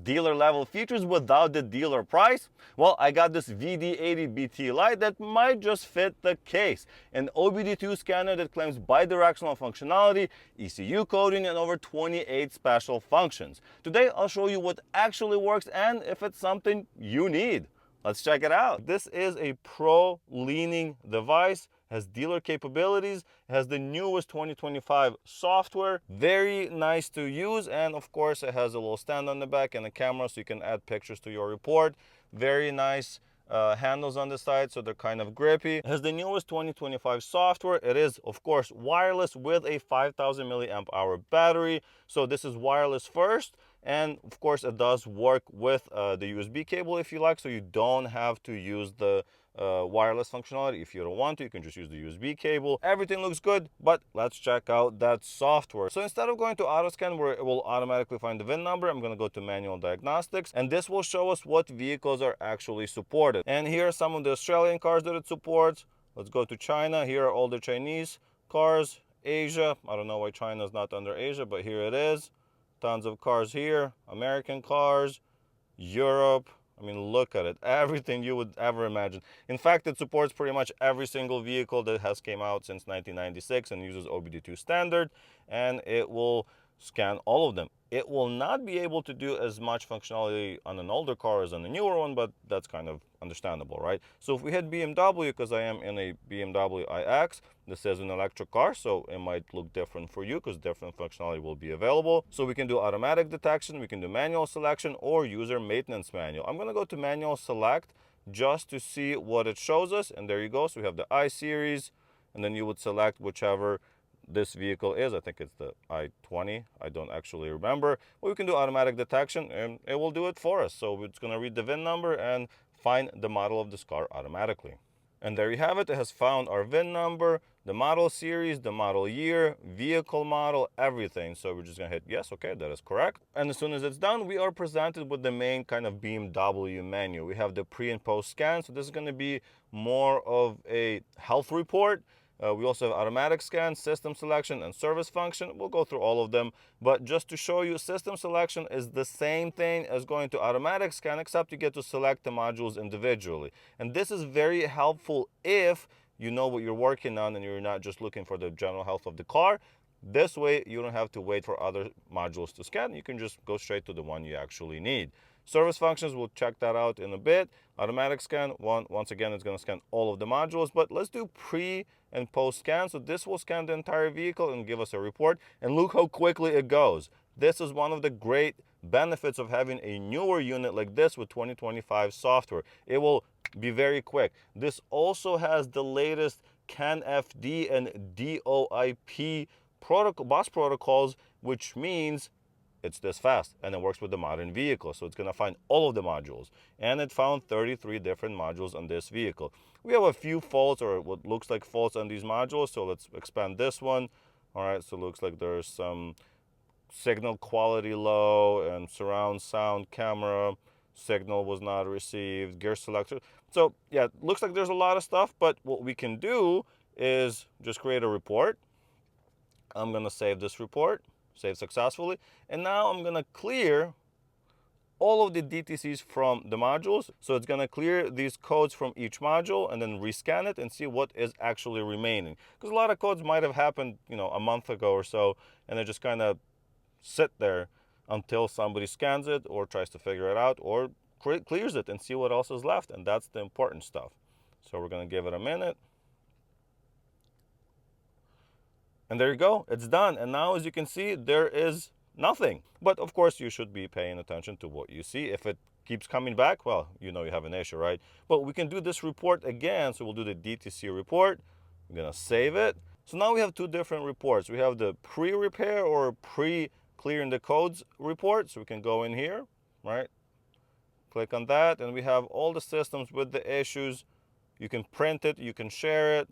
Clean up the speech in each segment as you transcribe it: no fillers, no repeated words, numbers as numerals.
Dealer level features without the dealer price? Well, I got this VD80 BT Lite that might just fit the case. An OBD2 scanner that claims bi-directional functionality, ECU coding, and over 28 special functions. Today, I'll show you what actually works and if it's something you need. Let's check it out. This is a pro-leaning device, has dealer capabilities, has the newest 2025 software, very nice to use, and of course it has a little stand on the back and a camera so you can add pictures to your report. Very nice handles on the side, so they're kind of grippy. It has the newest 2025 software. It is, of course, wireless with a 5000 milliamp hour battery. So this is wireless first. And of course, it does work with the USB cable if you like, so you don't have to use the wireless functionality. If you don't want to, you can just use the USB cable. Everything looks good, but let's check out that software. So instead of going to auto scan where it will automatically find the VIN number, I'm going to go to manual diagnostics, and this will show us what vehicles are actually supported. And here are some of the Australian cars that it supports. Let's go to China. Here are all the Chinese cars. Asia, I don't know why China is not under Asia, but here it is. Tons of cars here. American cars, Europe. I mean, look at it. Everything you would ever imagine. In fact, it supports pretty much every single vehicle that has came out since 1996 and uses OBD2 standard, and it will scan all of them. It will not be able to do as much functionality on an older car as on a newer one, but that's kind of understandable, right? So if we hit BMW, because I am in a BMW iX, this is an electric car, so it might look different for you because different functionality will be available. So we can do automatic detection, we can do manual selection, or user maintenance manual. I'm going to go to manual select just to see what it shows us, and there you go. So we have the I series, and then you would select whichever this vehicle is. I think it's the i20. I don't actually remember. But we can do automatic detection and it will do it for us. So it's going to read the VIN number and find the model of this car automatically. And there you have it. It has found our VIN number, the model series, the model year, vehicle model, everything. So we're just going to hit yes. Okay, that is correct. And as soon as it's done, we are presented with the main kind of BMW menu. We have the pre and post scan. So this is going to be more of a health report. We also have automatic scan, system selection, and service function. We'll go through all of them, but just to show you, system selection is the same thing as going to automatic scan, except you get to select the modules individually. And this is very helpful if you know what you're working on and you're not just looking for the general health of the car. This way, you don't have to wait for other modules to scan. You can just go straight to the one you actually need. Service functions, we'll check that out in a bit. Automatic scan, once again, it's going to scan all of the modules, but let's do pre and post scan. So this will scan the entire vehicle and give us a report. And look how quickly it goes. This is one of the great benefits of having a newer unit like this with 2025 software. It will be very quick. This also has the latest CAN-FD and DOIP bus protocols, which means it's this fast, and it works with the modern vehicle. So it's going to find all of the modules, and it found 33 different modules on this vehicle. We have a few faults, or what looks like faults on these modules, so let's expand this one. All right, so it looks like there's some signal quality low and surround sound camera signal was not received, gear selector. So yeah, looks like there's a lot of stuff, but what we can do is just create a report. I'm going to save this report. Save successfully, and now I'm gonna clear all of the DTCs from the modules. So it's gonna clear these codes from each module and then rescan it and see what is actually remaining, because a lot of codes might have happened, you know, a month ago or so, and they just kind of sit there until somebody scans it or tries to figure it out or clears it and see what else is left. And that's the important stuff. So we're gonna give it a minute. And there you go, it's done. And now, as you can see, there is nothing. But of course, you should be paying attention to what you see. If it keeps coming back, well, you know you have an issue, right? But we can do this report again. So we'll do the DTC report. I'm gonna save it. So now we have two different reports. We have the pre-repair or pre-clearing the codes report. So we can go in here, right? Click on that, and we have all the systems with the issues. You can print it, you can share it.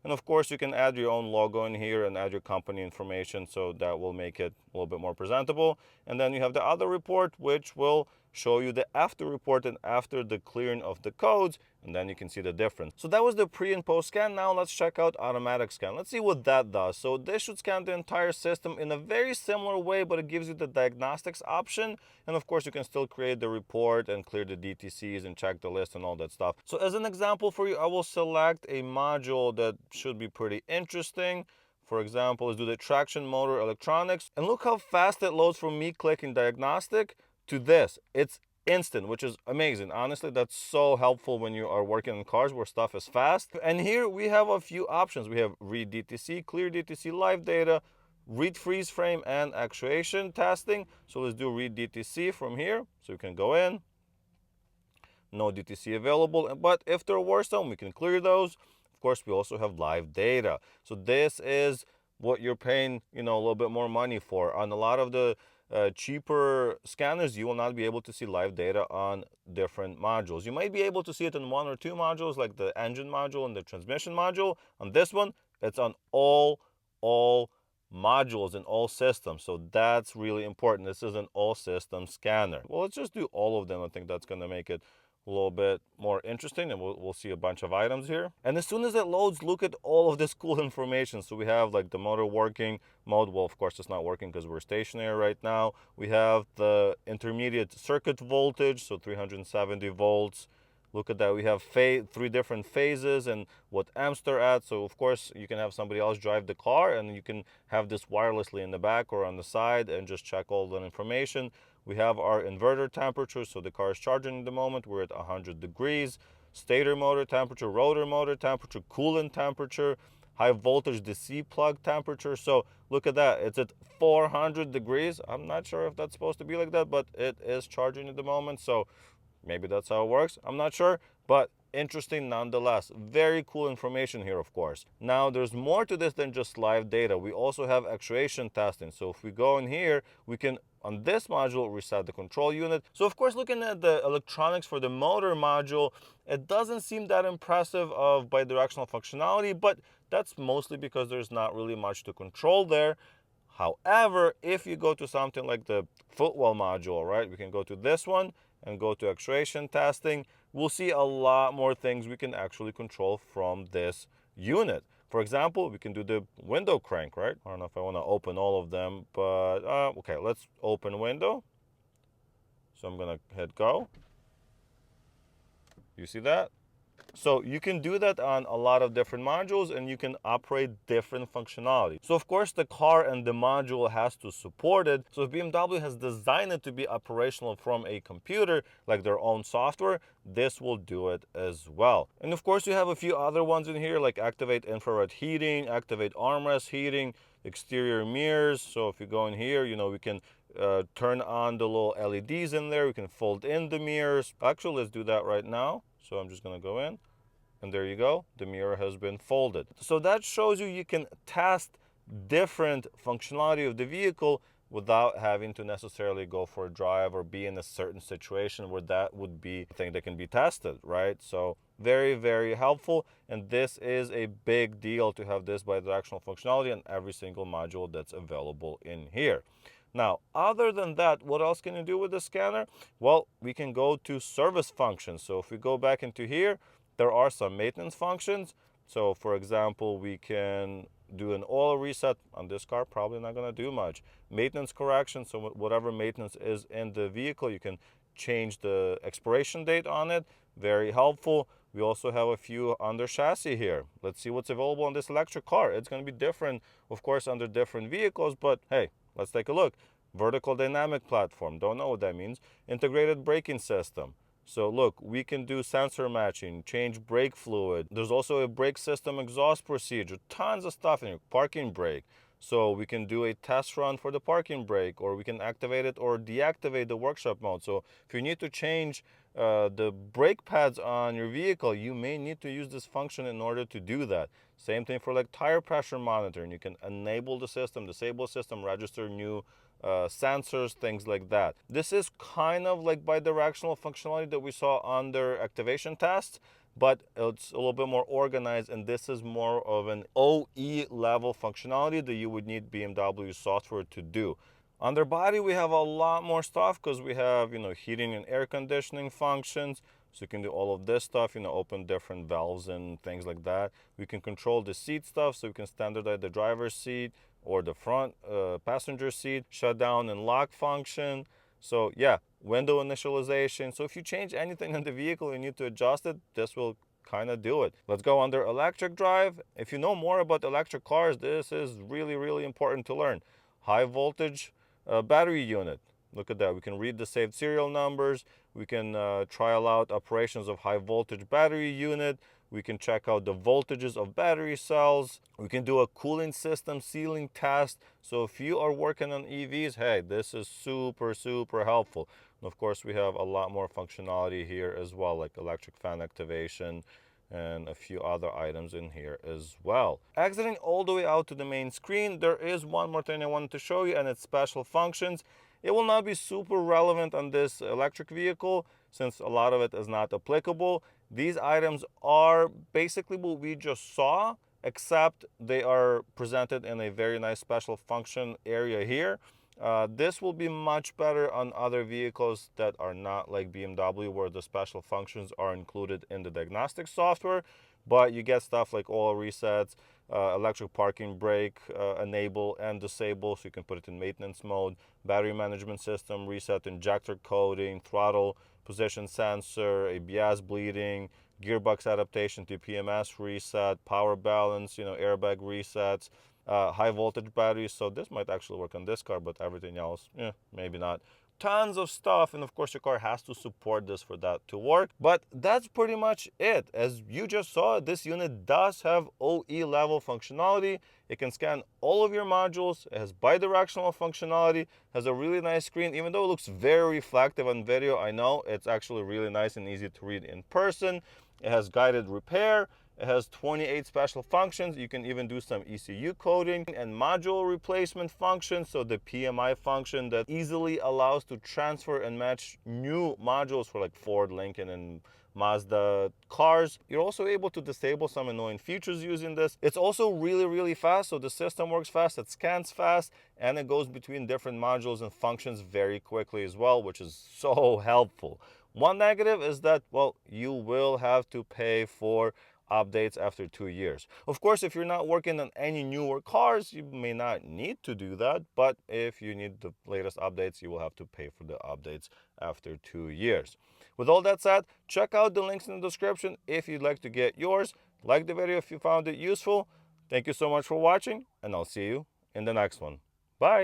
And of course, you can add your own logo in here and add your company information, so that will make it a little bit more presentable. And then you have the other report, which will show you the after report and after the clearing of the codes, and then you can see the difference. So that was the pre and post scan. Now let's check out automatic scan. Let's see what that does. So this should scan the entire system in a very similar way, but it gives you the diagnostics option. And of course, you can still create the report and clear the DTCs and check the list and all that stuff. So as an example for you, I will select a module that should be pretty interesting. For example, let's do the traction motor electronics. And look how fast it loads from me clicking diagnostic to this. It's instant, which is amazing. Honestly, that's so helpful when you are working in cars where stuff is fast. And here we have a few options. We have read DTC, clear DTC, live data, read freeze frame, and actuation testing. So let's do read DTC from here. So you can go in, no DTC available, but if there were some, we can clear those. Of course, we also have live data. So this is what you're paying, a little bit more money for. On a lot of the cheaper scanners, you will not be able to see live data on different modules. You might be able to see it in one or two modules, like the engine module and the transmission module. On this one, it's on all modules in all systems. So that's really important. This is an all system scanner. Well, let's just do all of them. I think that's going to make it a little bit more interesting, and we'll see a bunch of items here. And as soon as it loads, look at all of this cool information. So we have like the motor working mode. Well, of course it's not working because we're stationary right now. We have the intermediate circuit voltage, so 370 volts. Look at that. We have 3 different phases and what amps they're at. So of course you can have somebody else drive the car, and you can have this wirelessly in the back or on the side and just check all that information. We have our inverter temperature, so the car is charging at the moment. We're at 100 degrees. Stator motor temperature, rotor motor temperature, coolant temperature, high voltage DC plug temperature. So look at that. It's at 400 degrees. I'm not sure if that's supposed to be like that, but it is charging at the moment. So maybe that's how it works. I'm not sure, but interesting nonetheless. Very cool information here, of course. Now, there's more to this than just live data. We also have actuation testing. So if we go in here, we can, on this module, reset the control unit. So of course, looking at the electronics for the motor module, it doesn't seem that impressive of bidirectional functionality, but that's mostly because there's not really much to control there. However, if you go to something like the footwell module, right, we can go to this one and go to actuation testing. We'll see a lot more things we can actually control from this unit. For example, we can do the window crank, right? I don't know if I want to open all of them, but okay, let's open window. So I'm gonna hit go. You see that? So you can do that on a lot of different modules, and you can operate different functionality. So of course the car and the module has to support it. So if BMW has designed it to be operational from a computer, like their own software, this will do it as well. And of course you have a few other ones in here, like activate infrared heating, activate armrest heating, exterior mirrors. So if you go in here, we can turn on the little LEDs in there. We can fold in the mirrors. Actually, let's do that right now. So I'm just going to go in, and there you go. The mirror has been folded. So that shows you can test different functionality of the vehicle without having to necessarily go for a drive or be in a certain situation where that would be a thing that can be tested, right? So very, very helpful. And this is a big deal to have this bidirectional functionality in every single module that's available in here. Now, other than that, what else can you do with the scanner? Well, we can go to service functions. So if we go back into here, there are some maintenance functions. So for example, we can do an oil reset on this car, probably not going to do much. Maintenance correction, so whatever maintenance is in the vehicle, you can change the expiration date on it. Very helpful. We also have a few under chassis here. Let's see what's available on this electric car. It's going to be different, of course, under different vehicles, but hey, let's take a look. Vertical dynamic platform, don't know what that means. Integrated braking system. So look, we can do sensor matching, change brake fluid. There's also a brake system exhaust procedure, tons of stuff in here. Parking brake. So we can do a test run for the parking brake, or we can activate it or deactivate the workshop mode. So if you need to change the brake pads on your vehicle, you may need to use this function in order to do that. Same thing for like tire pressure monitoring. You can enable the system, disable system, register new sensors, things like that. This is kind of like bidirectional functionality that we saw under activation tests, but it's a little bit more organized, and this is more of an OE level functionality that you would need BMW software to do. Underbody, we have a lot more stuff because we have, heating and air conditioning functions. So you can do all of this stuff, open different valves and things like that. We can control the seat stuff, so we can standardize the driver's seat or the front passenger seat, shut down and lock function. So yeah, window initialization. So if you change anything in the vehicle, you need to adjust it. This will kind of do it. Let's go under electric drive. If you know more about electric cars, this is really, really important to learn. High voltage battery unit. Look at that. We can read the saved serial numbers. We can trial out operations of high voltage battery unit. We can check out the voltages of battery cells. We can do a cooling system sealing test. So if you are working on EVs, hey, this is super, super helpful. And of course, we have a lot more functionality here as well, like electric fan activation and a few other items in here as well. Exiting all the way out to the main screen, there is one more thing I wanted to show you, and it's special functions. It will not be super relevant on this electric vehicle since a lot of it is not applicable. These items are basically what we just saw, except they are presented in a very nice special function area here. This will be much better on other vehicles that are not like BMW, where the special functions are included in the diagnostic software, but you get stuff like oil resets, electric parking brake, enable and disable, so you can put it in maintenance mode, battery management system, reset injector coding, throttle position sensor, ABS bleeding, gearbox adaptation to PMS reset, power balance, airbag resets, high voltage batteries. So this might actually work on this car, but everything else, maybe not. Tons of stuff, and of course your car has to support this for that to work. But that's pretty much it. As you just saw, this unit does have OE level functionality. It can scan all of your modules. It has bi-directional functionality, has a really nice screen. Even though it looks very reflective on video, I know it's actually really nice and easy to read in person. It has guided repair. It has 28 special functions. You can even do some ECU coding and module replacement functions. So the PMI function that easily allows to transfer and match new modules for like Ford, Lincoln, and Mazda cars. You're also able to disable some annoying features using this. It's also really, really fast. So the system works fast, it scans fast, and it goes between different modules and functions very quickly as well, which is so helpful. One negative is that, well, you will have to pay for updates after 2 years. Of course, if you're not working on any newer cars, you may not need to do that, but if you need the latest updates, you will have to pay for the updates after 2 years. With all that said, check out the links in the description if you'd like to get yours. Like the video if you found it useful. Thank you so much for watching, and I'll see you in the next one. Bye!